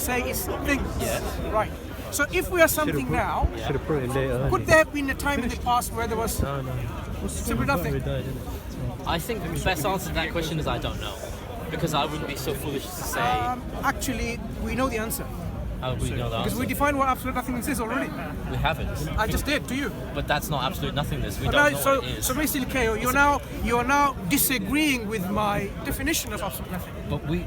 say is things. Yes. Right. So if we are something now, could there have been a time in the past where there was simply nothing? I think the best answer to that question is I don't know. Because I wouldn't be so foolish to say... Actually, we know the answer. How do we know the answer? Because we defined what absolute nothingness is already. We haven't. I just did to you. But that's not absolute nothingness. We don't know what it is. So basically, Keo, you are now disagreeing with my definition of absolute nothing. But we...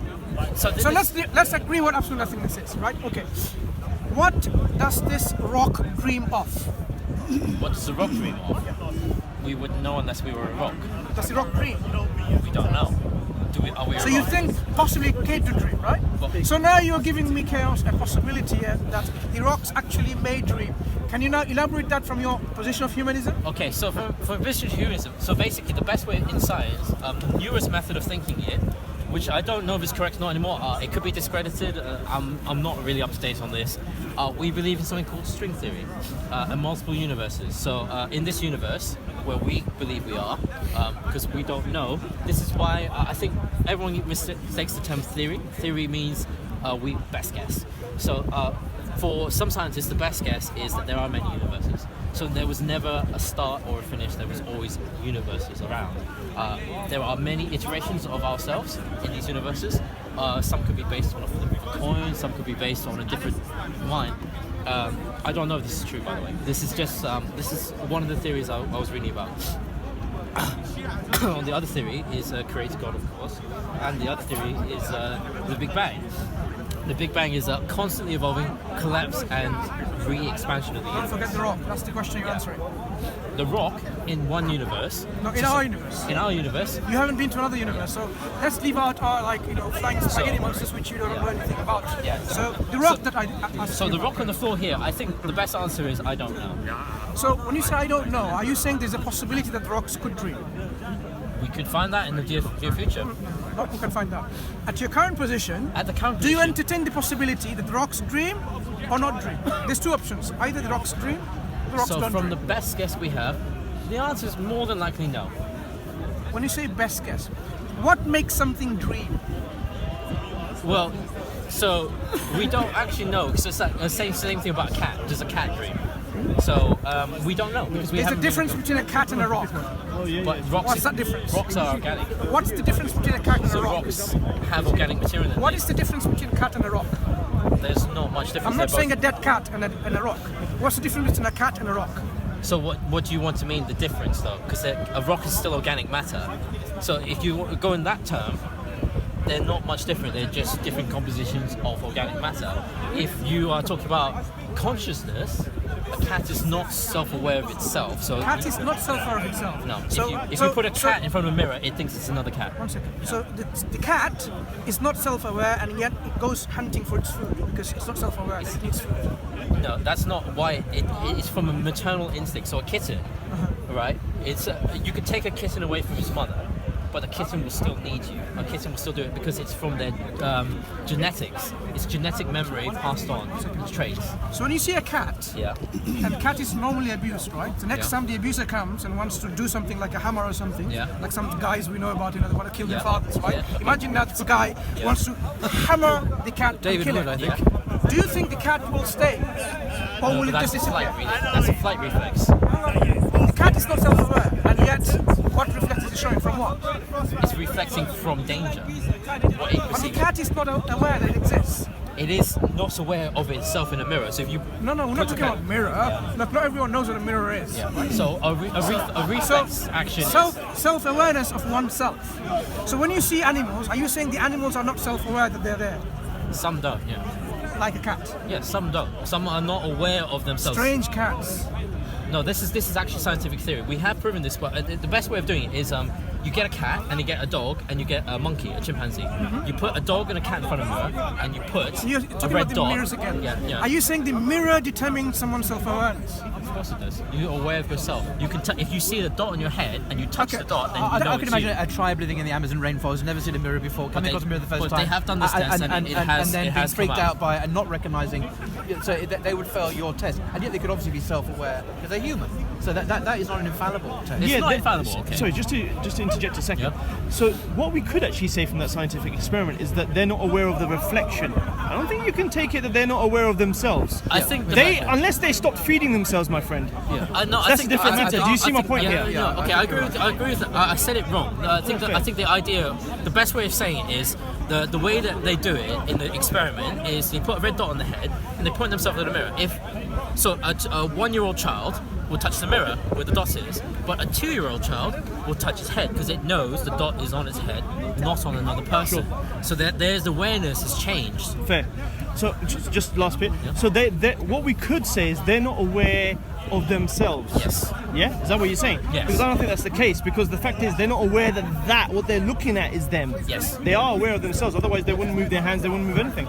So let's agree what absolute nothingness is, right? Okay. What does this rock dream of? What does the rock dream of? We wouldn't know unless we were a rock. Does the rock dream? We don't know. Are we so you think possibly it can dream, right? So now you're giving me, Chaos, a possibility that the rocks actually may dream. Can you now elaborate that from your position of humanism? Okay, so from position of humanism, so basically the best way in science, the newest method of thinking it, which I don't know if is correct or not anymore, it could be discredited, I'm not really up to date on this. We believe in something called string theory, and multiple universes. So in this universe, where we believe we are, because we don't know, this is why I think everyone mistakes the term theory. Theory means we best guess. So for some scientists, the best guess is that there are many universes. So there was never a start or a finish, there was always universes around. There are many iterations of ourselves in these universes. Some could be based on a coin, some could be based on a different mind. I don't know if this is true, by the way. This is just this is one of the theories I was reading about. The other theory is creator God, of course, and the other theory is the Big Bang. The Big Bang is a constantly evolving collapse and re-expansion of the universe. Don't forget the rock. That's the question you're answering. The rock in one universe. No, in our universe. In our universe. You haven't been to another universe, so let's leave out our flying spaghetti monsters, which you don't know anything about. Yeah. So the rock So the rock on the floor here, I think the best answer is I don't know. So when you say I don't know, are you saying there's a possibility that rocks could dream? We could find that in the near future. We can find out. At your current position, do you entertain the possibility that rocks dream or not dream? There's two options. Either the rocks dream, or the rocks don't dream. So from the best guess we have, the answer is more than likely no. When you say best guess, what makes something dream? Well, so we don't actually know, because it's like the same thing about a cat. Does a cat dream? So we don't know, because we haven't. There's a difference between a cat and a rock. But rocks, what's that difference? Rocks are organic. What's the difference between a cat and a rock? Rocks have organic material in them. What is the difference between a cat and a rock? There's not much difference. I'm not saying a dead cat and a rock. What's the difference between a cat and a rock? So what do you want to mean the difference, though? Because a rock is still organic matter. So if you go in that term, they're not much different. They're just different compositions of organic matter. If you are talking about consciousness, a cat is not self-aware of itself. So a cat is not self-aware of itself. No. If you put a cat in front of a mirror, it thinks it's another cat. One second. So the cat is not self-aware, and yet it goes hunting for its food because it's not self-aware. It needs food. No, that's not why. It's from a maternal instinct. So a kitten, right? You could take a kitten away from its mother, but the kitten will still need you. A kitten will still do it because it's from their genetics. It's genetic memory passed on, traits. So when you see a cat, and the cat is normally abused, right? The next time the abuser comes and wants to do something like a hammer or something, like some guys we know about, they want to kill their fathers, right? Imagine that guy wants to hammer the cat and kill it. I think. Do you think the cat will stay, or will it just disappear? That's a flight reflex. The cat is not self-aware, and yet what reflex is it showing from what? It's reflecting from danger. But the cat is not aware that it exists. It is not aware of itself in a mirror. So if you we're not talking about mirror. Not everyone knows what a mirror is. Right? So a reflex action. Self-awareness of oneself. So when you see animals, are you saying the animals are not self-aware that they're there? Some don't. Yeah. Like a cat. Yeah, some don't. Some are not aware of themselves. Strange cats. No, this is actually scientific theory. We have proven this, but the best way of doing it is you get a cat and you get a dog and you get a monkey, a chimpanzee. You put a dog and a cat in front of a mirror and you put a red dot. Mirrors again. Yeah. Are you saying the mirror determines someone's self-awareness? Of course it does. You're aware of yourself. You can if you see the dot on your head and you touch the dot, then you know I can imagine a tribe living in the Amazon rainforest, never seen a mirror before, coming across a mirror the first time. They have done this test and it has being freaked out by it and not recognising. So they would fail your test, and yet they could obviously be self-aware because they're human. So that is not an infallible test. It's not infallible. Okay. Sorry, just to interject a second. Yeah. So what we could actually say from that scientific experiment is that they're not aware of the reflection. I don't think you can take it that they're not aware of themselves. I think unless they stopped feeding themselves, my friend. That's a different matter. Do you see my point here? Okay, I agree with that. I said it wrong. I think the best way of saying it is the way that they do it in the experiment is they put a red dot on the head and they point themselves at the mirror. So a 1-year-old child will touch the mirror where the dot is, but a 2-year-old child will touch his head because it knows the dot is on its head, not on another person. Sure. So there's awareness has changed. Fair. So just last bit. Yeah. So they what we could say is they're not aware of themselves. Yes. Yeah? Is that what you're saying? Yes. Because I don't think that's the case, because the fact is they're not aware that what they're looking at is them. Yes. They are aware of themselves, otherwise they wouldn't move their hands, they wouldn't move anything.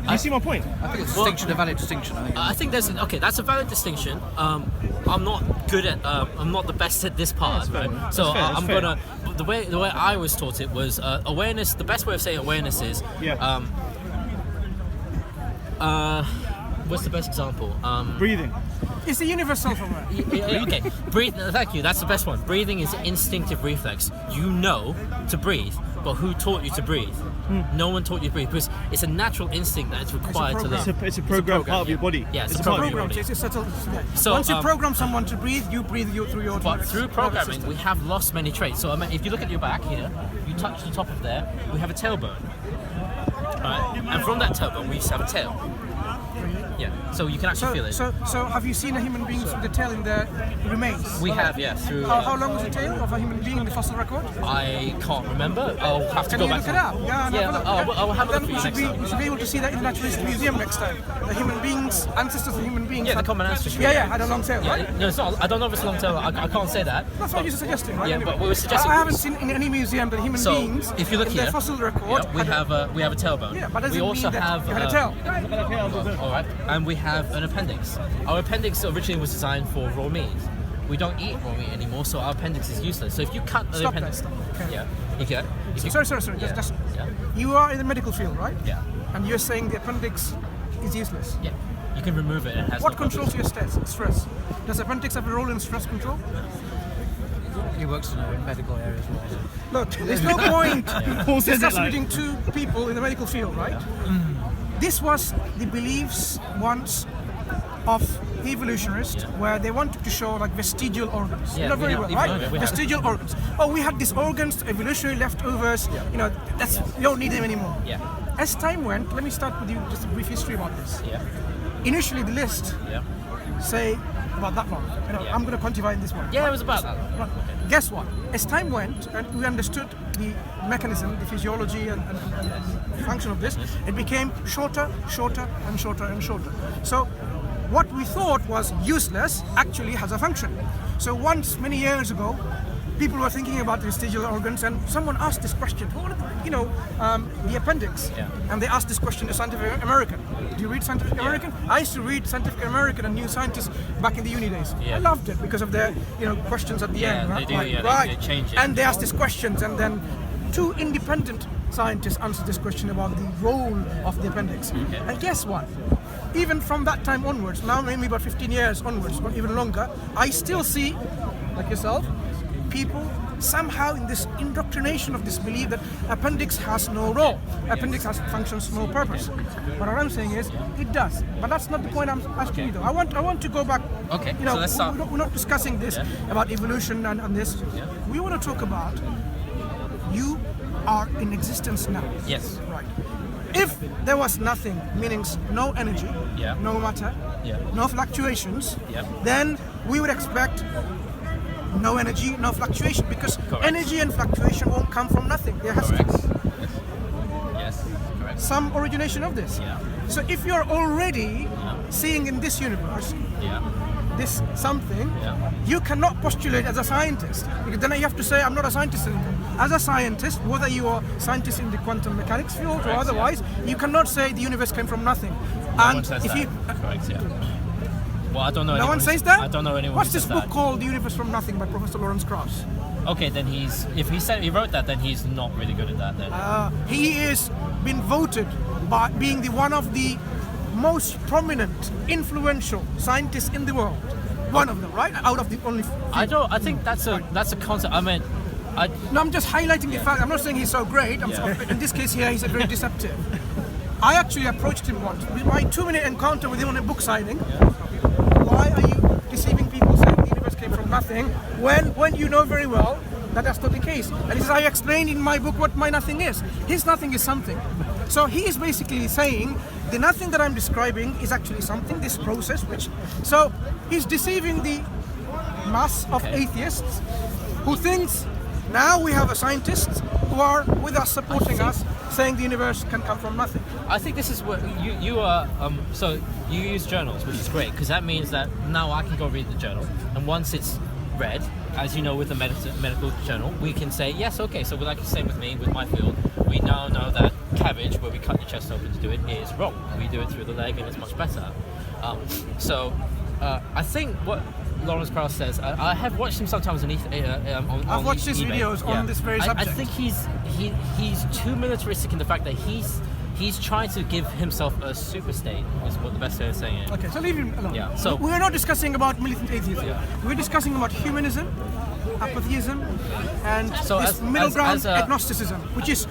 You see my point? I think it's a valid distinction. I think that's a valid distinction. I'm not good at, I'm not the best at this part, right? So I'm gonna, the way I was taught it was awareness. The best way of saying awareness is, what's the best example? Breathing. It's the universal aware. Okay, breathe. Thank you. That's the best one. Breathing is an instinctive reflex. You know to breathe, but who taught you to breathe? No one taught you to breathe, because it's a natural instinct that is required to live. It's a program part of your body. Yeah, it's a program. So once you program someone to breathe, you breathe through your. But through programming, we have lost many traits. So if you look at your back here, you touch the top of there, we have a tailbone. Right? And from that tailbone, we used to have a tail. Yeah, so you can actually feel it. So have you seen a human being with the tail in their remains? We have, yeah. Through. How long was the tail of a human being in the fossil record? I can't remember. I'll have to Can go you back. look it up? Yeah, I'll have a look for you next time. You should be able to see that in the Naturalist Museum next time. The human beings, ancestors of human beings. Yeah, the common ancestry. Had a long tail, right? No, it's not. I don't know if it's a long tail. I can't say that. That's what you're suggesting, right? Yeah, but we were suggesting. I haven't seen in any museum that human beings. If you look in here, their fossil record, we have a tailbone. Yeah, but doesn't we also mean that have you had a tail. All right, and we have an appendix. Our appendix originally was designed for raw meat. We don't eat raw meat anymore, so our appendix is useless. So if you cut the appendix, Sorry. You are in the medical field, right? Yeah. And you're saying the appendix is useless. Yeah. You can remove it. And it has what controls your stress? Does appendix have a role in stress control? He works in a medical area as well. Look, there's no point discussing two people in the medical field, right? Yeah. This was the beliefs once of the evolutionists, where they wanted to show like vestigial organs. You know very well, right? Vestigial organs. Oh, we had these organs, evolutionary leftovers. Yeah. You know, we don't need them anymore. Yeah. As time went, let me start with you just a brief history about this. Yeah. Initially, the list say about that one. I'm going to quantify in this one. Yeah, it was about that. Right. Guess what? As time went and we understood the mechanism, the physiology and function of this, it became shorter and shorter. So what we thought was useless actually has a function. So once, many years ago, people were thinking about the vestigial organs, and someone asked this question, the appendix. Yeah. And they asked this question to Scientific American. Do you read Scientific American? I used to read Scientific American and New Scientist back in the uni days. Yeah. I loved it because of their questions at the end. Right? They change it. And they asked these questions, and then two independent scientists answered this question about the role of the appendix. Okay. And guess what? Even from that time onwards, now maybe about 15 years onwards, or even longer, I still see, like yourself, people somehow in this indoctrination of this belief that appendix has no role, appendix functions no purpose. But what I'm saying is, it does. But that's not the point I'm asking you though. I want to go back. Okay, so let's start. We're not discussing this about evolution and this. Yeah. We want to talk about you are in existence now. Yes. Right. If there was nothing, meaning no energy, no matter, no fluctuations, then we would expect no energy, no fluctuation, because energy and fluctuation won't come from nothing. There has to be some origination of this. Yeah. So if you're already seeing in this universe this something, you cannot postulate as a scientist, because then you have to say, I'm not a scientist anymore. As a scientist, whether you are a scientist in the quantum mechanics field or otherwise, you cannot say the universe came from nothing. No one says that. Correct, yeah. Well, I don't know. No one says that? I don't know anyone. What's this book called, The Universe from Nothing, by Professor Lawrence Krauss? Okay, then if he wrote that, then he's not really good at that then. He is been voted by being one of the most prominent, influential scientists in the world. One of them, right? Out of the only. I think that's a concept. I mean, No, I'm just highlighting the fact. I'm not saying he's so great. In this case here, he's very deceptive. I actually approached him once with my 2-minute encounter with him on a book signing. Why are you deceiving people saying the universe came from nothing when you know very well that that's not the case? And this is how I explained in my book what my nothing is. His nothing is something. So he is basically saying the nothing that I'm describing is actually something, this process, so he's deceiving the mass of atheists who thinks now we have a scientists who are with us, supporting us, saying the universe can come from nothing. I think this is what you are. So you use journals, which is great because that means that now I can go read the journal, and once it's read, as you know, with the medical journal, we can say yes, okay. So like you say with me, with my field, we now know that cabbage, where we cut your chest open to do it, is wrong. We do it through the leg, and it's much better. I think what Lawrence Krauss says, I have watched him sometimes on I've watched his videos on this very subject. I think he's too militaristic in the fact that he's trying to give himself a super state, is what the best way of saying it. Okay, so leave him alone. Yeah, so we're not discussing about militant atheism. Yeah. We're discussing about humanism, apatheism, and so this middle ground agnosticism, which is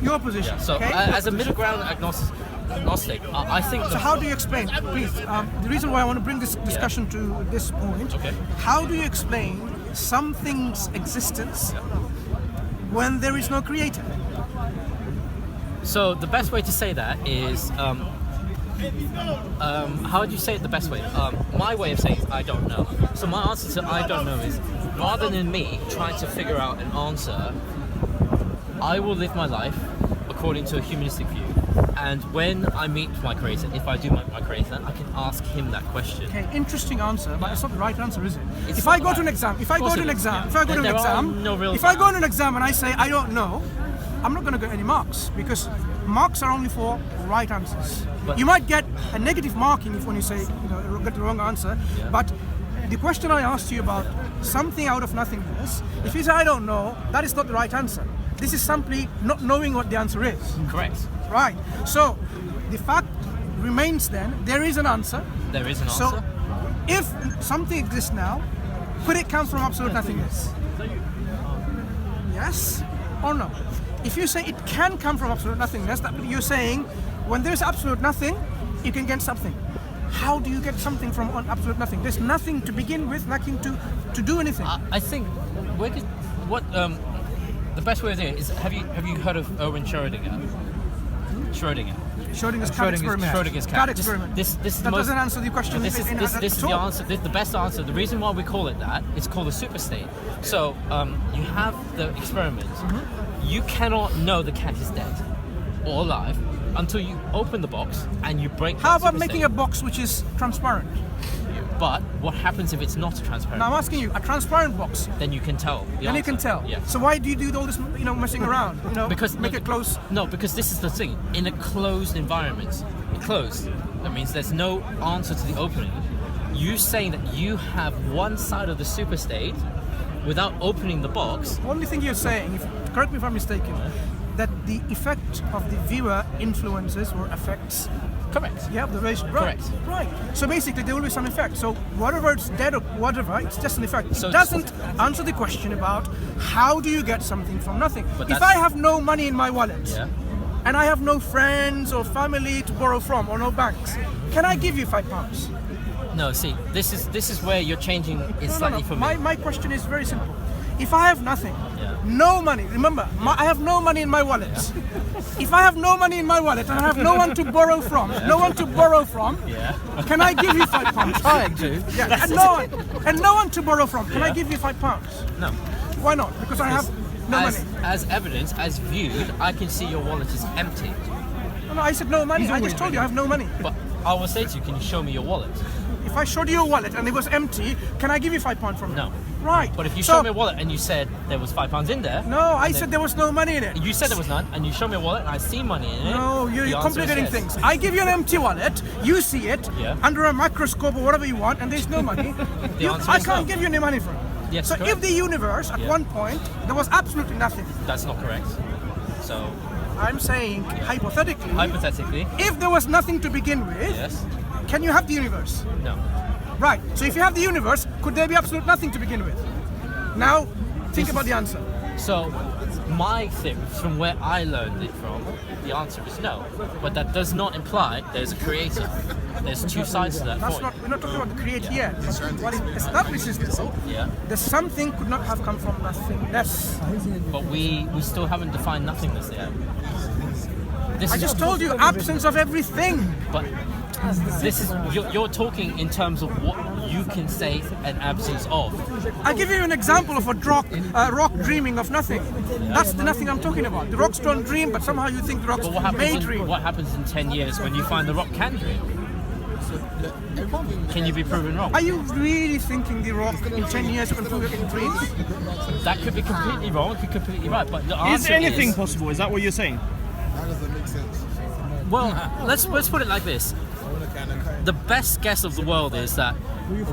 your position. Yeah, so okay? As a middle ground agnostic, I think. So how do you explain, please? The reason why I want to bring this discussion to this point. Okay. How do you explain something's existence when there is no creator? So the best way to say that is, how would you say it the best way? My way of saying it, I don't know. So my answer to I don't know is, rather than me trying to figure out an answer, I will live my life according to a humanistic view. And when I meet my creator, if I do meet my creator, I can ask him that question. Okay, interesting answer, but it's not the right answer, is it? It's if I go to an exam, if I go to an exam and I say I don't know, I'm not going to get any marks because marks are only for right answers. But you might get a negative marking when you say get the wrong answer, but the question I asked you about something out of nothingness, if you say I don't know, that is not the right answer. This is simply not knowing what the answer is. Correct. Right. So the fact remains then there is an answer. There is an answer. So if something exists now, could it come from absolute nothingness? Yes or no? If you say it can come from absolute nothingness, that you're saying when there's absolute nothing, you can get something. How do you get something from absolute nothing? There's nothing to begin with, nothing to do anything. I think the best way of doing it is, have you heard of Erwin Schrödinger? Schrödinger's cat experiment. Schrödinger's cat experiment. This that doesn't answer the question. This is the answer. The best answer. The reason why we call it that, it's called a superstate. So you have the experiment. Mm-hmm. You cannot know the cat is dead or alive until you open the box and you break. How about making a box which is transparent? But what happens if it's not transparent? Now I'm asking you, a transparent box. Then you can tell. Then you can tell. Yeah. So why do you do all this, messing around? Because make it close. No, because this is the thing. In a closed environment, that means there's no answer to the opening. You saying that you have one side of the superstate without opening the box. The only thing you're saying, correct me if I'm mistaken, that the effect of the viewer influences or affects. Correct. Yeah, the race. Right. Correct. Right. So basically, there will be some effect. So whatever it's dead or whatever, it's just an effect. So it doesn't answer the question about how do you get something from nothing. But if I have no money in my wallet, yeah, and I have no friends or family to borrow from or no banks, can I give you £5? No. See, this is where you're changing it slightly for me. My question is very simple. If I have nothing, no money, remember, I have no money in my wallet. If I have no money in my wallet and I have no one to borrow from, can I give you £5? Trying to. Yeah, and no one to borrow from. Can I give you £5? No. Why not? Because I have no money. As evidence, as viewed, I can see your wallet is empty. No, I said no money. I just told you I have no money. But I will say to you, can you show me your wallet? If I showed you a wallet and it was empty, can I give you £5 from it? No. Right. But if you show me a wallet and you said there was £5 in there. No, I said there was no money in it. You said there was none, and you show me a wallet and I see money in it. No, you're complicating things. I give you an empty wallet, you see it under a microscope or whatever you want, and there's no money. I can't give you any money from it. Yes, so correct. If the universe at one point there was absolutely nothing. That's not correct. So I'm saying hypothetically. Hypothetically. If there was nothing to begin with, yes. Can you have the universe? No. Right. So if you have the universe, could there be absolute nothing to begin with? Now, think about the answer. So, my theory, from where I learned it from, the answer is no. But that does not imply there's a creator. There's two sides to that That's point. we're not talking about the creator yet. What it establishes this, Yeah. the something could not have come from nothingness. But we still haven't defined nothingness yet. This I is just told you, absence of everything. But this is you're talking in terms of what you can say an absence of. I'll give you an example of a rock dreaming of nothing. That's the nothing I'm talking about. The rocks don't dream, but somehow you think the rocks But what may happens? dream. What happens in 10 years when you find the rock can dream? Can you be proven wrong? Are you really thinking the rock in 10 years can prove it dreams? That could be completely wrong. It could be completely right. But the Is answer anything is, possible? Is that what you're saying? well, let's put it like this. The best guess of the world is that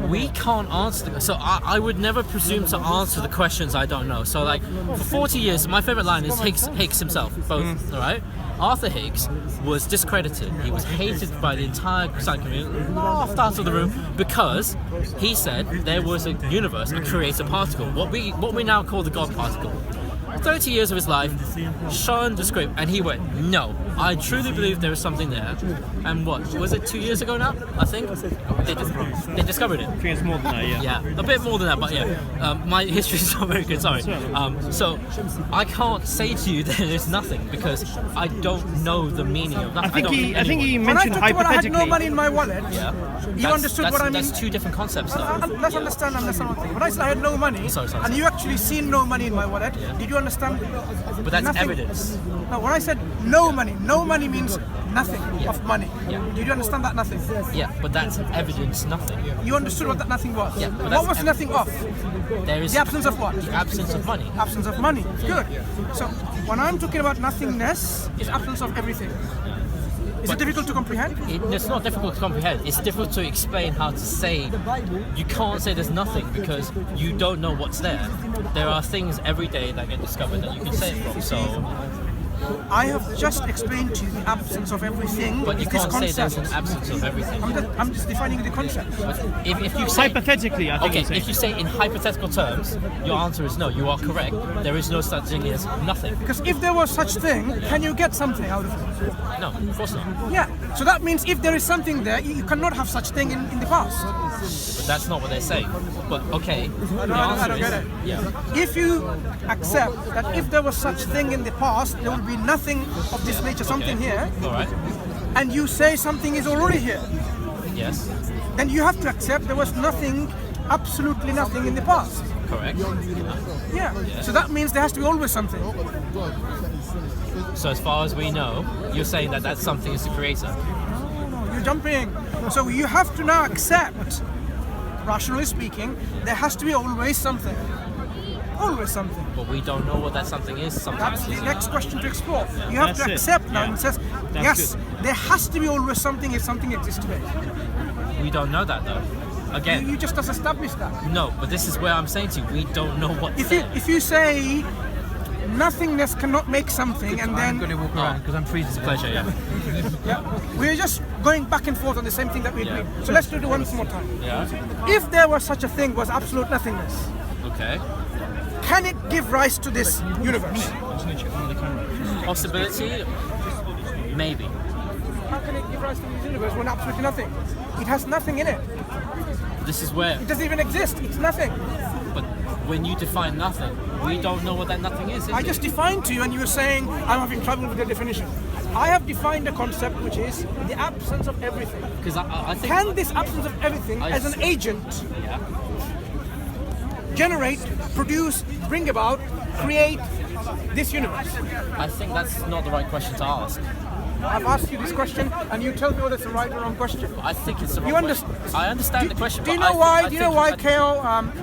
we can't answer. So I would never presume to answer the questions I don't know. So like for 40 years, my favorite line is Higgs himself. Both, all right. Arthur Higgs was discredited. He was hated by the entire science community, laughed out of the room because he said there was a universe, a creator particle, what we now call the God particle. 30 years of his life, shunned the script, and he went, no, I truly believe there is something there. And what, was it 2 years ago now, I think? They discovered it. I think it's more than that, yeah. Yeah, a bit more than that, but yeah. My history is not very good, sorry. So, I can't say to you that there's nothing, because I don't know the meaning of nothing. I think he When I mentioned talked about I had hypothetically. no money in my wallet, you understood what I mean? That's two different concepts, though. Let's understand one thing. When I said I had no money, Sorry. and you actually seen no money in my wallet, did you understand? But that's nothing. evidence. No, when I said no money means nothing of money. Did you understand that nothing? Yeah, but that's evidence, nothing. You understood what that nothing was? Yeah, but What that's was the nothing of? There is The absence of what? the absence of money. Absence of money. Good. So when I'm talking about nothingness, it's absence of everything. Is it difficult to comprehend? It's not difficult to comprehend. It's difficult to explain how to say. You can't say there's nothing because you don't know what's there. There are things every day that get discovered that you can say it from. So, I have just explained to you the absence of everything. but you is this can't say there's concept. an absence of everything. I'm just defining the concept. But if you say Hypothetically, I think okay, he's saying. if you say in hypothetical terms, your answer is no. You are correct. There is no such thing as nothing. Because if there was such thing, can you get something out of it? No, of course not. Yeah. So that means if there is something there, you cannot have such thing in the past. But that's not what they're saying. But okay, the I answer don't is get it. yeah. If you accept that if there was such thing in the past, there will be nothing of this nature, something here, All right. and you say something is already here, Yes. then you have to accept there was nothing, absolutely nothing in the past. Correct. Yeah. So that means there has to be always something. So as far as we know, you're saying that that something is the creator. You're jumping. So you have to now accept, rationally speaking, there has to be always something. Always something. But we don't know what that something is sometimes. That's the isn't next it? question to explore. You have That's to it. accept now Yeah. and says, That's yes, there has to be always something if something exists today. We don't know that though. Again, You just established that. no, but this is where I'm saying to you, we don't know what's there. If you say nothingness cannot make something, and I'm going then to walk around because I'm freezing. Pleasure, yeah. we're just going back and forth on the same thing that we agree. So let's do it once more time. Yeah. If there was such a thing was absolute nothingness, Okay. can it give rise to this universe? Possibility? Maybe. How can it give rise to this universe when absolutely nothing? It has nothing in it. This is where, It doesn't even exist. It's nothing. but when you define nothing, we don't know what that nothing is. I just defined to you, and you were saying I'm having trouble with the definition. I have defined a concept which is the absence of everything. because I think. Can this absence of everything, as an agent, Yeah. generate, produce, bring about, create this universe? I think that's not the right question to ask. I've asked you this question, and you tell me whether it's the right or wrong question. I think it's the wrong You question. I understand the question. Do you but know why? I Do you know think- why, I- Kale?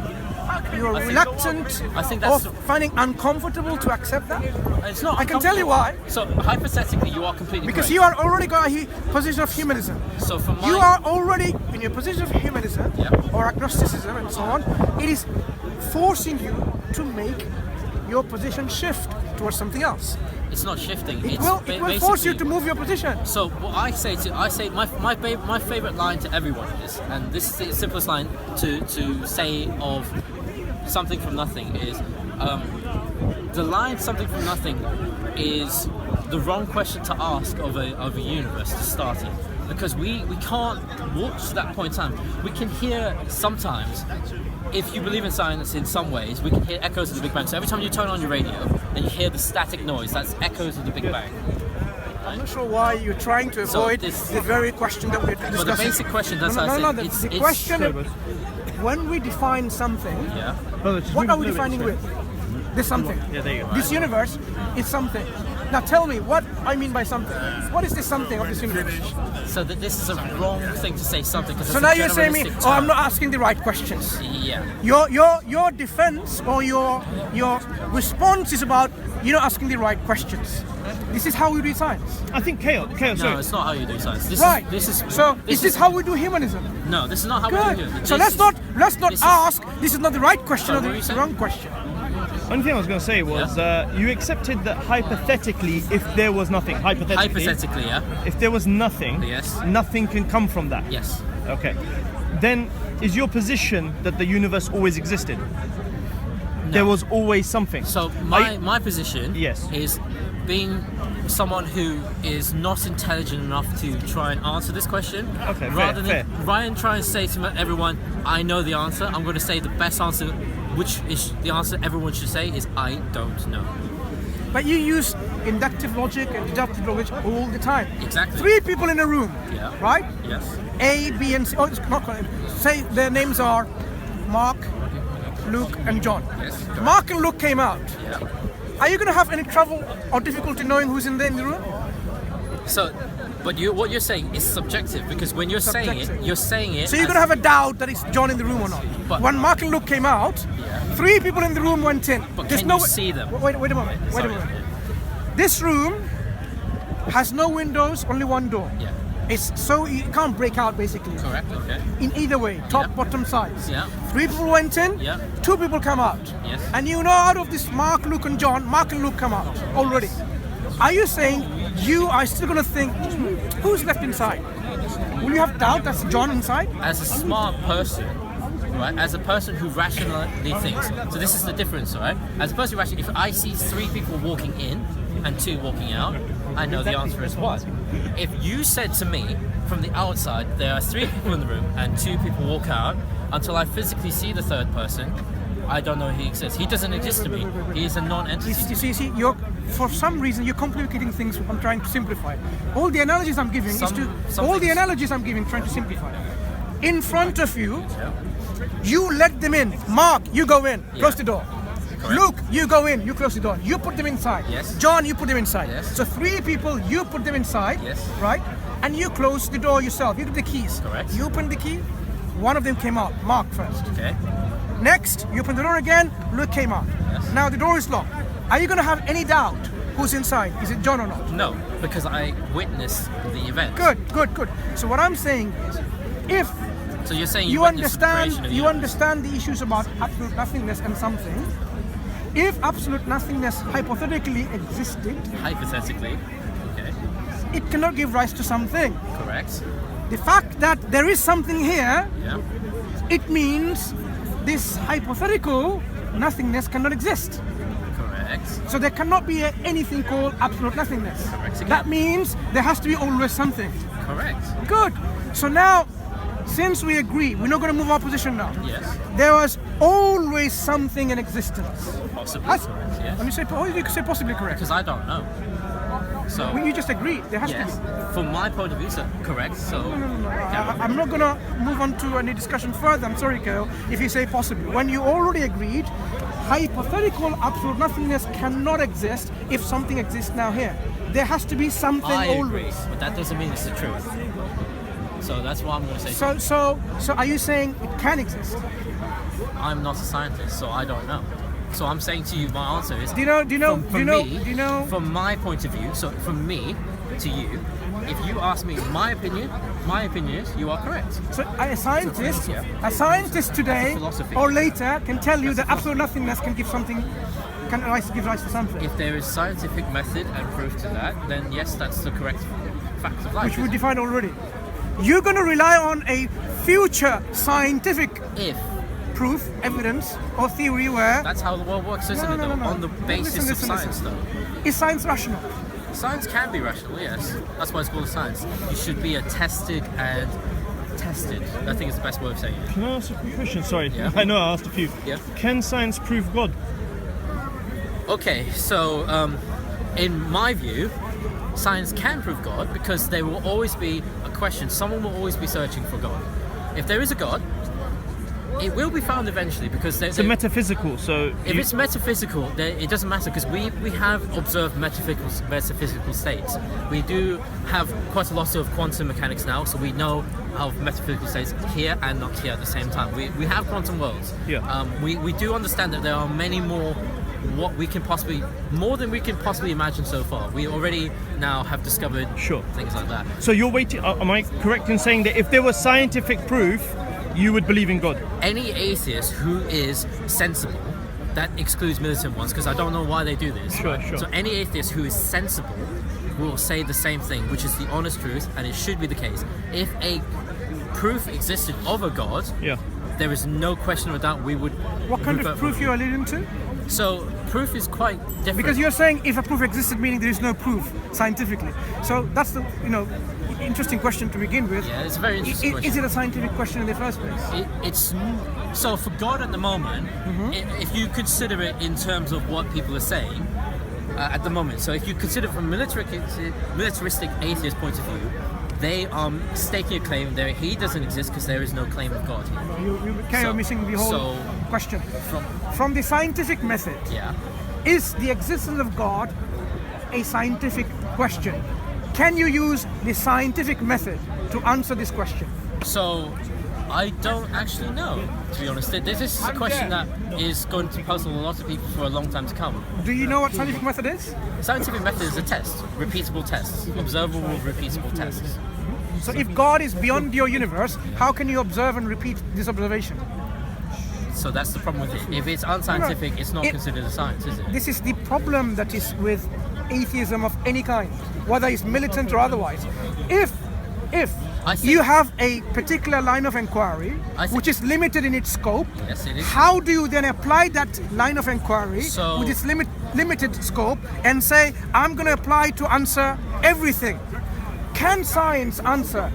You're I think- reluctant I think or that's- finding uncomfortable to accept that? It's not. I can tell you why. So hypothetically, you are completely Because correct. you are already got a position of humanism. So from my You are already in your position of humanism Yeah. or agnosticism and so on. It is forcing you to make your position shift towards something else. It's not shifting. It will force you to move your position. So what I say my favorite line to everyone is, and this is the simplest line to say of something from nothing is, the line something from nothing is the wrong question to ask of a universe to start it, because we can't watch that point in time. We can hear sometimes, if you believe in science in some ways, we can hear echoes of the Big Bang. So every time you turn on your radio and you hear the static noise, that's echoes of the Big Bang. I'm not sure why you're trying to avoid the very question that we're discussing. But the basic question, that's the question, when we define something, what are we defining with? This something. Yeah, there you go. This universe is something. Now tell me what I mean by something. What is this something of this universe? So that this is a wrong thing to say something. So now you're saying me, I'm not asking the right questions. Yeah. Your defense or your response is about you're not asking the right questions. This is how we do science. I think chaos. No, it's not how you do science. This is how we do humanism? No, this is not how we do it. So let's not ask. This is not the right question or the wrong question. Only thing I was going to say was you accepted that hypothetically, if there was nothing, hypothetically, yeah. If there was nothing, yes, nothing can come from that. Yes. Okay. Then is your position that the universe always existed? No. There was always something. So my position is being someone who is not intelligent enough to try and answer this question. Okay, rather fair. than try and say to everyone, I know the answer, I'm going to say the best answer, which is the answer everyone should say, is I don't know. But you use inductive logic and deductive logic all the time. Exactly. 3 people in a room, right? Yes. A, B, and C. Oh, it's not correct. Say their names are Mark, Luke, and John. Yes. Correct. Mark and Luke came out. Yeah. Are you going to have any trouble or difficulty knowing who's in the room? So, but what you're saying is subjective, because when you're saying it. So you're going to have a doubt that it's John in the room or not. But when Mark and Luke came out, 3 people in the room went in. But can you see them? Wait a moment. This room has no windows, only one door. Yeah. It's so you can't break out basically. Correct. Okay. In either way, top, bottom, sides. Yeah. 3 people went in. Yeah. 2 people come out. Yes. And you know, out of this Mark, Luke, and John, Mark and Luke come out already. Are you saying you are still going to think who's left inside? Will you have doubt that's John inside? As a smart person, right? As a person who rationally thinks. So this is the difference, right? As a person who rationally, if I see 3 people walking in and 2 walking out, I know the answer is 1. If you said to me from the outside there are 3 people in the room and 2 people walk out, until I physically see the 3rd person, I don't know he exists. He doesn't exist to me. He is a non-entity. You see, for some reason you're complicating things. I'm trying to simplify. All the analogies I'm giving trying to simplify. In front of you, you let them in. Mark, you go in. Close the door. Correct. Luke, you go in. You close the door. You put them inside. Yes. John, you put them inside. Yes. So 3 people, you put them inside. Yes. Right? And you close the door yourself. You give the keys. Correct. You open the key. One of them came out. Mark first. Okay. Next, you open the door again. Luke came out. Yes. Now the door is locked. Are you going to have any doubt who's inside? Is it John or not? No, because I witnessed the event. Good. So what I'm saying is, if so you're saying you understand the issues about absolute nothingness and something, if absolute nothingness hypothetically existed, okay, it cannot give rise to something. Correct. The fact that there is something here, it means this hypothetical nothingness cannot exist. Correct. So there cannot be anything called absolute nothingness. Correct. That means there has to be always something. Correct. Good. So now, since we agree, we're not going to move our position now. Yes. There was always something in existence. Possibly correct, yes. When you say, possibly correct? Because I don't know. So well, you just agreed. There has to be. From my point of view, so correct. So no. I'm not going to move on to any discussion further. I'm sorry, Kyle, if you say possibly. When you already agreed, hypothetical absolute nothingness cannot exist if something exists now here. There has to be something always. But that doesn't mean it's the truth. So that's what I'm going to say. So are you saying it can exist? I'm not a scientist, so I don't know. So I'm saying to you, my answer is. Do you know? From my point of view, so from me to you, if you ask me my opinion is you are correct. So a scientist today or later can tell you that absolute nothingness can give something can give rise to something. If there is scientific method and proof to that, then yes, that's the correct fact of life. Which we defined already. You're going to rely on a future scientific proof, evidence, or theory where... That's how the world works, isn't it? No. On the basis of science, though. Is science rational? Science can be rational, yes. That's why it's called science. You should be tested and tested. I think it's the best way of saying it. Can I ask a quick question? Sorry, Yeah. I know I asked a few. Yeah. Can science prove God? Okay, so in my view, science can prove God because there will always be a question. Someone will always be searching for God. If there is a God, it will be found eventually because It's a metaphysical, so... If it's metaphysical, then it doesn't matter because we have observed metaphysical states. We do have quite a lot of quantum mechanics now, so we know of metaphysical states here and not here at the same time. We have quantum worlds. Yeah. We do understand that there are many more more than we can possibly imagine so far. We already now have discovered things like that. So you're waiting, am I correct in saying that if there was scientific proof, you would believe in God? Any atheist who is sensible, that excludes militant ones because I don't know why they do this. Sure. So any atheist who is sensible will say the same thing, which is the honest truth, and it should be the case. If a proof existed of a God, there is no question of doubt we would... What kind of proof you are alluding to? So proof is quite different. Because you're saying if a proof existed, meaning there is no proof scientifically. So that's the interesting question to begin with. Yeah, it's a very interesting question. Is it a scientific question in the first place? So for God at the moment, if you consider it in terms of what people are saying at the moment, so if you consider it from a militaristic atheist point of view, they are staking a claim there he doesn't exist because there is no claim of God here. You're missing the whole question. From the scientific method, is the existence of God a scientific question? Can you use the scientific method to answer this question? So, I don't actually know, to be honest. This is a question that is going to puzzle a lot of people for a long time to come. Do you know what scientific method is? Scientific method is a test, repeatable tests, observable, repeatable tests. So if God is beyond your universe, how can you observe and repeat this observation? So that's the problem with it. If it's unscientific, it's not considered a science, is it? This is the problem that is with atheism of any kind, whether it's militant or otherwise. If you have a particular line of inquiry which is limited in its scope, yes, it is. How do you then apply that line of inquiry with its limited scope and say, I'm going to apply to answer everything? Can science answer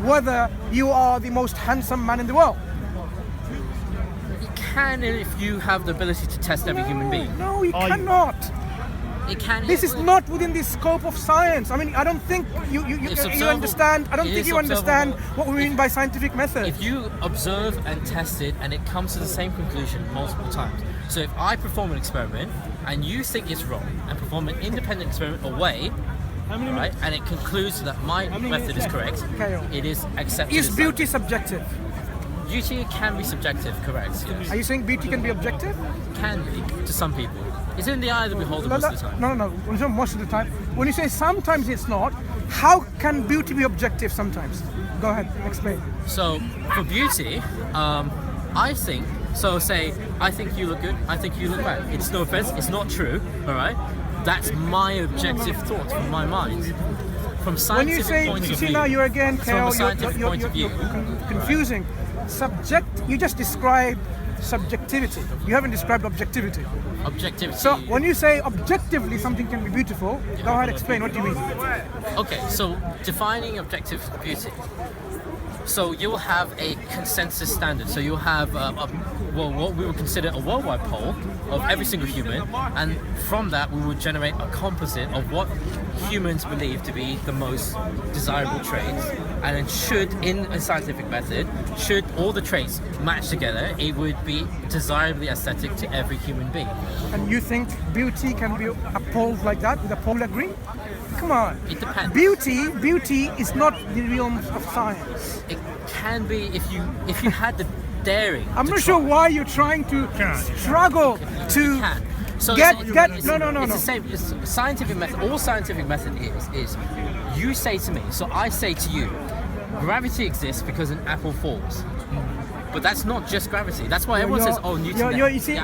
whether you are the most handsome man in the world? It can if you have the ability to test every human being. No, you cannot. It can. This is not within the scope of science. I mean, I don't think you understand. I don't think you understand what we mean by scientific method. If you observe and test it and it comes to the same conclusion multiple times. So if I perform an experiment and you think it's wrong and perform an independent experiment away, right, and it concludes that my method is correct, it is accepted. Is beauty subjective? Beauty can be subjective, correct, yes. Are you saying beauty can be objective? Can be, to some people. It's in the eye of the beholder most of the time. No. It's not most of the time. When you say sometimes it's not, how can beauty be objective sometimes? Go ahead, explain. So, for beauty, I think you look good, I think you look bad. It's no offense, it's not true, alright? That's my objective thought from my mind. From scientific point of view. Now you're again, from a scientific point of view. Confusing. You just described subjectivity. You haven't described objectivity. Objectivity. So when you say objectively something can be beautiful, go ahead, explain what you mean. Okay, so defining objective beauty. So you'll have a consensus standard. So you'll have what we would consider a worldwide poll of every single human, and from that we would generate a composite of what humans believe to be the most desirable traits. And then in a scientific method, should all the traits match together, it would be desirably aesthetic to every human being. And you think beauty can be polled like that with a poll agree? Come on. It depends. Beauty is not the realm of science. It can be if you had the daring. I'm not sure why you're trying to struggle to get. No. It's the same. It's scientific method. All scientific method is you say to me. So I say to you, gravity exists because an apple falls. but that's not just gravity. That's why everyone says, oh, Newton. You see,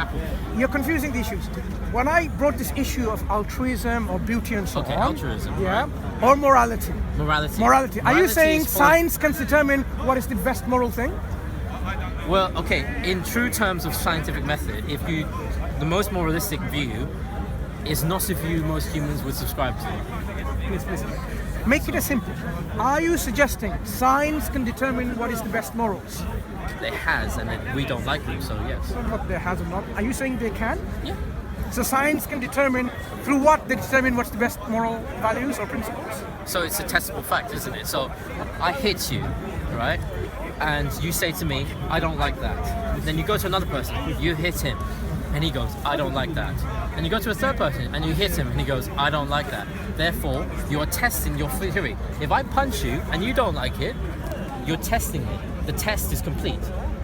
you're confusing the issues. When I brought this issue of altruism or beauty and so on, altruism, yeah, or morality. Morality. Are you saying science can determine what is the best moral thing? Well, okay, in true terms of scientific method, the most moralistic view is not a view most humans would subscribe to. Please. Make it as simple. Are you suggesting science can determine what is the best morals? It has, and we don't like them, so yes. Not there has or not. Are you saying they can? Yeah. So science can determine, through what they determine what's the best moral values or principles? So it's a testable fact, isn't it? So I hit you, right? And you say to me, I don't like that. Then you go to another person, you hit him, and he goes, I don't like that. And you go to a third person, and you hit him, and he goes, I don't like that. Therefore, you're testing your theory. If I punch you, and you don't like it, you're testing it. The test is complete.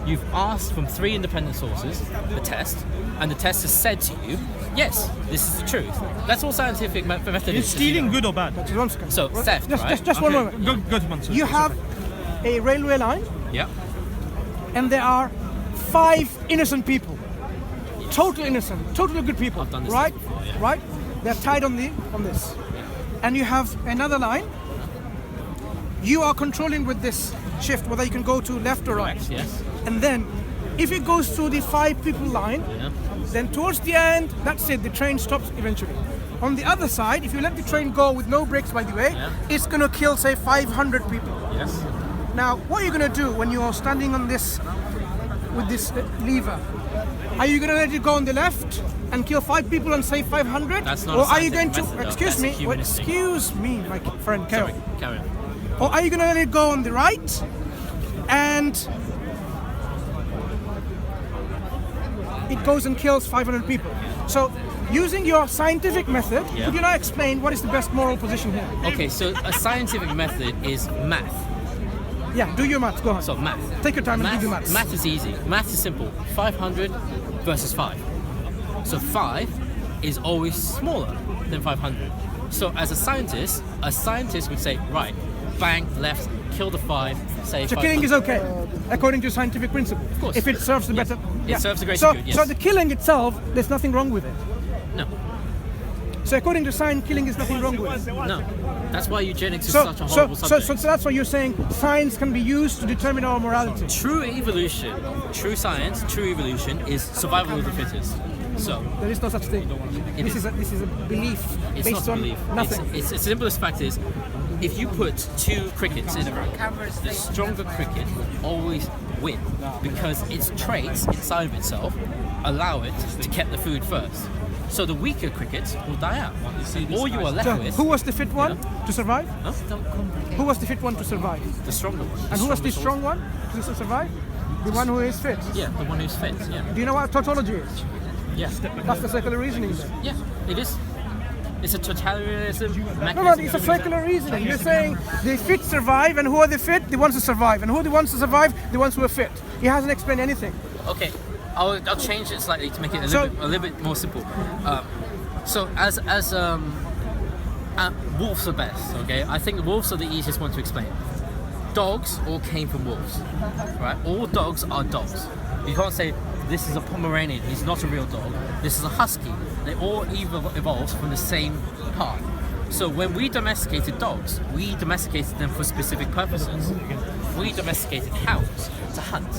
You've asked from 3 independent sources the test, and the test has said to you, yes, this is the truth. That's all scientific method is. Is stealing good or bad? So, theft, right? Just one moment. Go to Mansur. You have a railway line, Yeah. and there are 5 innocent people. Totally innocent, totally good people, I've done this right? before, yeah. Right? They're tied on this. And you have another line. You are controlling with this shift whether you can go to left or right. Correct, yes. And then, if it goes through the 5 people line, Yeah. then towards the end, that's it, the train stops eventually. On the other side, if you let the train go with no brakes, by the way, Yeah. it's going to kill, say, 500 people. Yes. Now, what are you going to do when you're standing on this, with this lever? Are you going to let it go on the left and kill 5 people and save 500? That's not or a are you going scientific to, method, though. That's a humanist thing. excuse me, my friend, carry Sorry, on. carry on. Or are you going to let it go on the right and it goes and kills 500 people? So, using your scientific method, Yeah. could you now explain what is the best moral position here? Okay, so a scientific method is math. Yeah, do your maths, go on. So math. Take your time and do your maths. Math is easy. Math is simple. 500 versus 5. So 5 is always smaller than 500. So as a scientist would say, right, bang, left, kill the 5, say So 500. killing is okay, according to scientific principle. Of course. If it serves the Yes. better. It serves the greater so, good, yes. So the killing itself, there's nothing wrong with it. No, So according to science, killing is nothing wrong with it. no. That's why eugenics is So, such a so, horrible so, subject. so that's why you're saying science can be used to determine our morality. True evolution, true science, true evolution is survival of the fittest. So There is no such thing. This is a belief it's based not a on belief. nothing. It's the simplest fact is, if you put 2 crickets in a row, the stronger cricket will always win because its traits inside of itself allow it to get the food first. So the weaker crickets will die out. All you are left So with, who was the fit one to survive? huh? Who was the fit one to survive? The stronger one. And who was the strongest strong one to survive? The one who is fit. one. Yeah, the one who's fit. Yeah, Do you know what tautology is? yeah, That's the circular reasoning there. yeah. It is. It's a totalitarianism mechanism. No, it's a circular reasoning. You're saying the fit survive, and who are the fit? The ones who survive. And who are the ones who survive? The ones who are fit. He hasn't explained anything. Okay, I'll change it slightly to make it a little bit more simple. So wolves are best. Okay, I think wolves are the easiest one to explain. Dogs all came from wolves, right? All dogs are dogs. You can't say this is a Pomeranian. He's not a real dog. This is a husky. They all evolved from the same part. So when we domesticated dogs, we domesticated them for specific purposes. We domesticated hounds to hunt.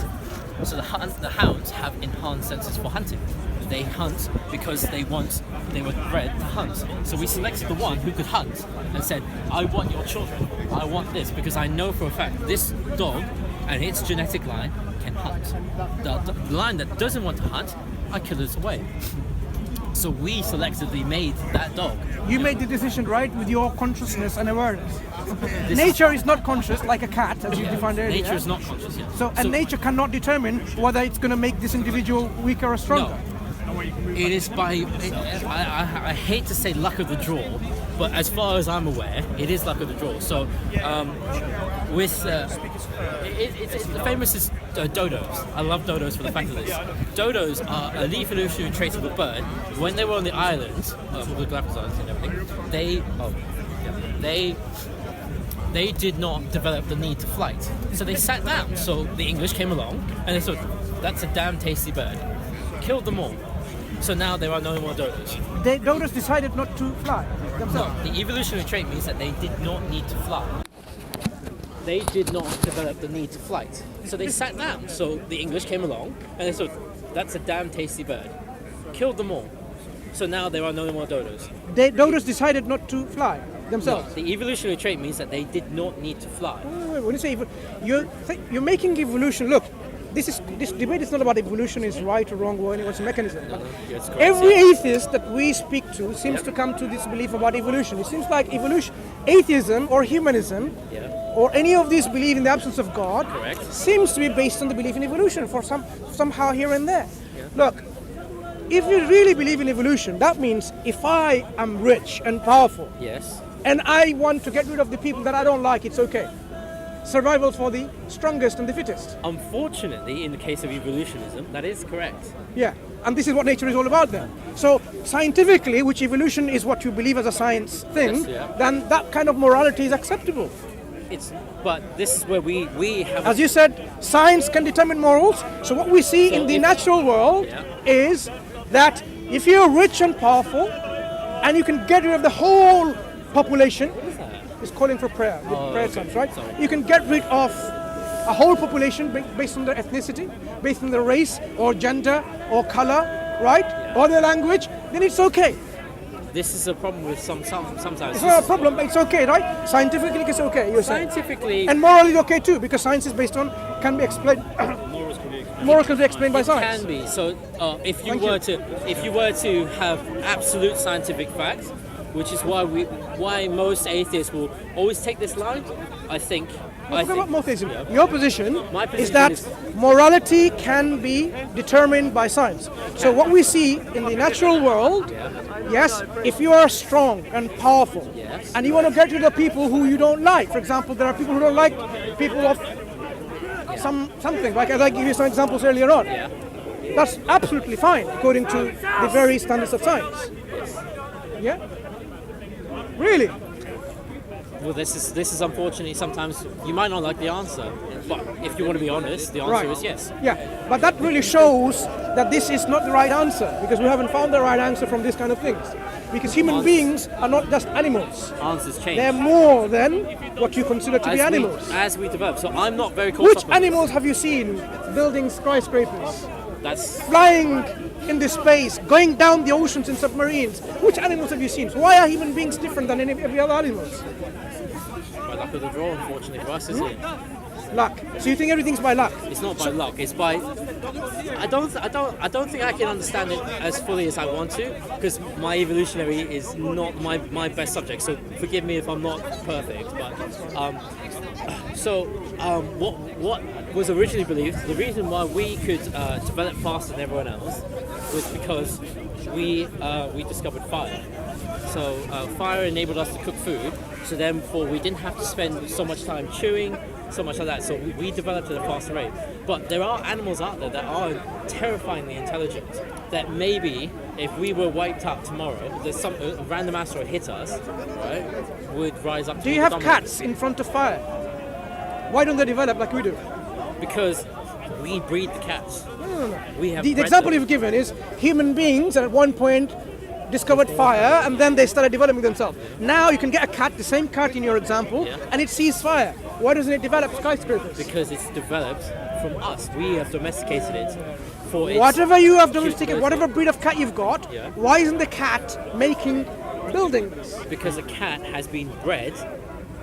So the hounds have enhanced senses for hunting. They hunt because they were bred to hunt. So we selected the one who could hunt and said, I want your children. I want this because I know for a fact this dog and its genetic line can hunt. The line that doesn't want to hunt, I kill it away. So we selectively made that dog. You made the decision, right, with your consciousness and awareness. Nature is not conscious like a cat, as you defined earlier. Nature is not conscious yet. So nature cannot determine whether it's going to make this individual weaker or stronger. No. It is I hate to say luck of the draw, but as far as I'm aware, it is luck of the draw. So the famous is dodos. I love dodos for the fact of this. Dodos are a evolutionary trait of a bird. When they were on the islands, the Galapagos Islands and everything, they did not develop the need to flight. So they sat down. So the English came along and they thought, that's a damn tasty bird. Killed them all. So now there are no more dodos. Dodos decided not to fly themselves. No, the evolutionary trait means that they did not need to fly. They did not develop the need to flight. So they sat down. So the English came along and they thought, that's a damn tasty bird. Killed them all. So now there are no more dodos. Dodos decided not to fly No, themselves. the evolutionary trait means that they did not need to fly. Wait, when you say you're making evolution. Look, this debate is not about evolution is right or wrong or any what's a mechanism. It's correct, Every yeah. atheist that we speak to seems to come to this belief about evolution. It seems like atheism or humanism, Yeah. or any of these belief in the absence of God, Correct. seems to be based on the belief in evolution for somehow here and there. Look, if you really believe in evolution, that means if I am rich and powerful Yes. and I want to get rid of the people that I don't like, it's okay. Survival for the strongest and the fittest. Unfortunately, in the case of evolutionism, that is correct. Yeah, and this is what nature is all about then. So scientifically, which evolution is what you believe as a science thing, Yes, yeah. then that kind of morality is acceptable. But this is where we have. As you said, science can determine morals. So what we see So in the if- natural world Yeah. is that if you're rich and powerful and you can get rid of the whole population, it's calling for prayer, the prayer okay. times, right? Sorry. You can get rid of a whole population based on their ethnicity, based on their race or gender or color, right? Or their language, then it's okay. This is a problem with sometimes. It's not a problem, but it's okay, right? Scientifically, it's okay, you're saying. Scientifically, And morally, it's okay too, because science is based on, can be explained, morals can be explained by science. can be. So if you Thank were to have absolute scientific facts, which is why most atheists will always take this line, I think. What about monotheism? Your position My is position that is- morality can be determined by science. So what we see in the natural world, yes, if you are strong and powerful, Yes. and you want to get rid of people who you don't like, for example, there are people who don't like people of something, like as I give you some examples earlier on. Yeah. That's absolutely fine according to the very standards of science. Yeah? Really? Well, this is unfortunately sometimes you might not like the answer, but if you want to be honest, the answer is yes. Yeah, but that really shows that this is not the right answer because we haven't found the right answer from these kind of things. Because human beings are not just animals; Answers change. they're more than what you consider to be animals. As we develop, so I'm not very caught Which up on animals have you seen building skyscrapers, this. That's flying in the space, going down the oceans in submarines? Which animals have you seen? So why are human beings different than every other animals? by luck of the draw, unfortunately for us, isn't it? Luck. So you think everything's by luck? It's not by luck. It's by. I don't think I can understand it as fully as I want to because my evolutionary is not my best subject. So forgive me if I'm not perfect. But what was originally believed, the reason why we could develop faster than everyone else was because we discovered fire. So fire enabled us to cook food. So therefore we didn't have to spend so much time chewing. So much like that, so we developed at a faster rate. But there are animals out there that are terrifyingly intelligent. That maybe if we were wiped out tomorrow, there's some a random asteroid hit us, right? Would rise up. To Do be you have dominant. cats in front of fire? Why don't they develop like we do? Because we breed the cats. We have The bred example them. you've given is human beings at one point discovered fire and then they started developing themselves. Now you can get a cat, the same cat in your example, Yeah. and it sees fire. Why doesn't it develop skyscrapers? Because it's developed from us. We have domesticated it for its Whatever you have domesticated, capability. whatever breed of cat you've got, Yeah. why isn't the cat making buildings? Because a cat has been bred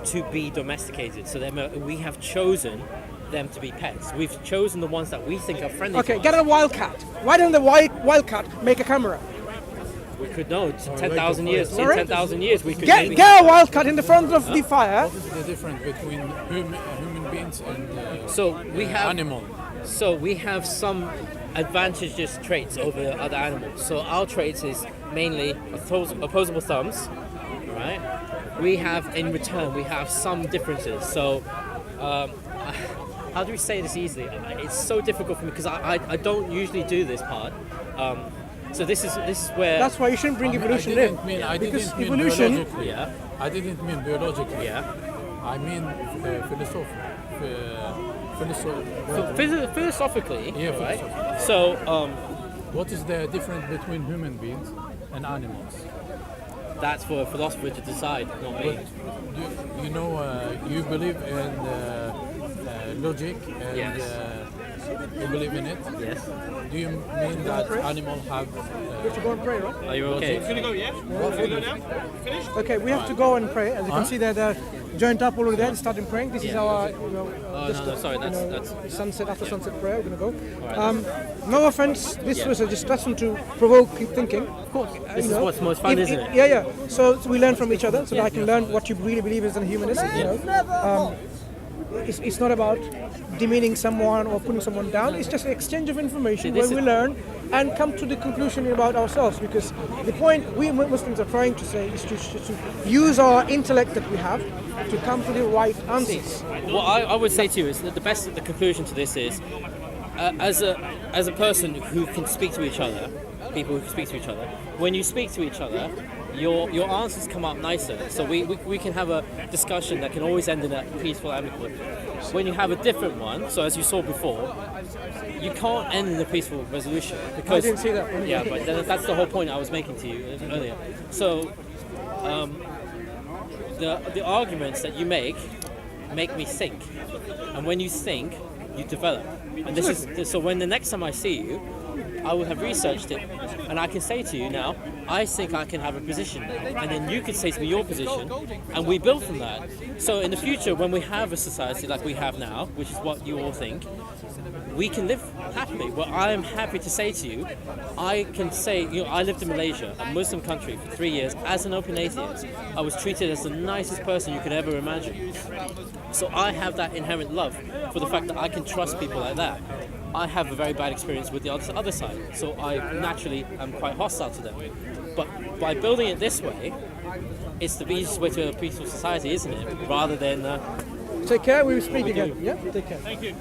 to be domesticated. So we have chosen them to be pets. We've chosen the ones that we think are friendly Okay, to get us. a wild cat. Why don't the wild cat make a camera? We could know. 10,000 years. In Sorry? 10,000 years, we could Get maybe. a wild cat in the front of the fire. What is the difference between human beings and So we have. animal? So we have some advantageous traits over other animals. So our traits is mainly opposable thumbs, right? We have in return we have some differences. So how do we say this easily? It's so difficult for me because I don't usually do this part. So this is where. That's why you shouldn't bring evolution in. I Because didn't mean evolution, biologically. Yeah. I didn't mean biologically. Yeah. I mean Philosophically, Yeah, right? philosophically. So, What is the difference between human beings and animals? that's for a philosopher to decide, not me. But you know, you believe in logic and Yes. you believe in it. Yes. Do you mean that animals have? We have to go and pray, right? Are you okay? Okay, we have to go and pray. As you can see, they're joined up already there. Starting praying. This is Yeah. our, No, sorry, that's sunset after sunset prayer. We're gonna go. No offense. This was a discussion to provoke thinking. Of course, This is what's most fun, isn't it? Yeah. So we learn from each other, so that I can learn what you really believe as a humanist. It's not about demeaning someone or putting someone down. It's just an exchange of information where we learn and come to the conclusion about ourselves. Because the point we Muslims are trying to say is to use our intellect that we have to come to the right answers. What I would say to you is that the conclusion to this is, as a person who can speak to each other, people who can speak to each other, when you speak to each other, your answers come up nicer. So we can have a discussion that can always end in a peaceful, amicable. When you have a different one, so as you saw before, you can't end in a peaceful resolution because I didn't see that. Yeah, but that's the whole point I was making to you earlier. So the arguments that you make me think, and when you think, you develop. And this is so. When the next time I see you, I will have researched it, and I can say to you now, I think I can have a position, and then you can say to me your position, and we build from that. So in the future, when we have a society like we have now, which is what you all think, we can live happily. Well, I am happy to say to you, I can say, I lived in Malaysia, a Muslim country, for 3 years as an open atheist. I was treated as the nicest person you could ever imagine. So I have that inherent love for the fact that I can trust people like that. I have a very bad experience with the other side, so I naturally am quite hostile to them. But by building it this way, it's the easiest way to a peaceful society, isn't it? Rather than... Take care. We will speak again. Yeah. Take care. Thank you.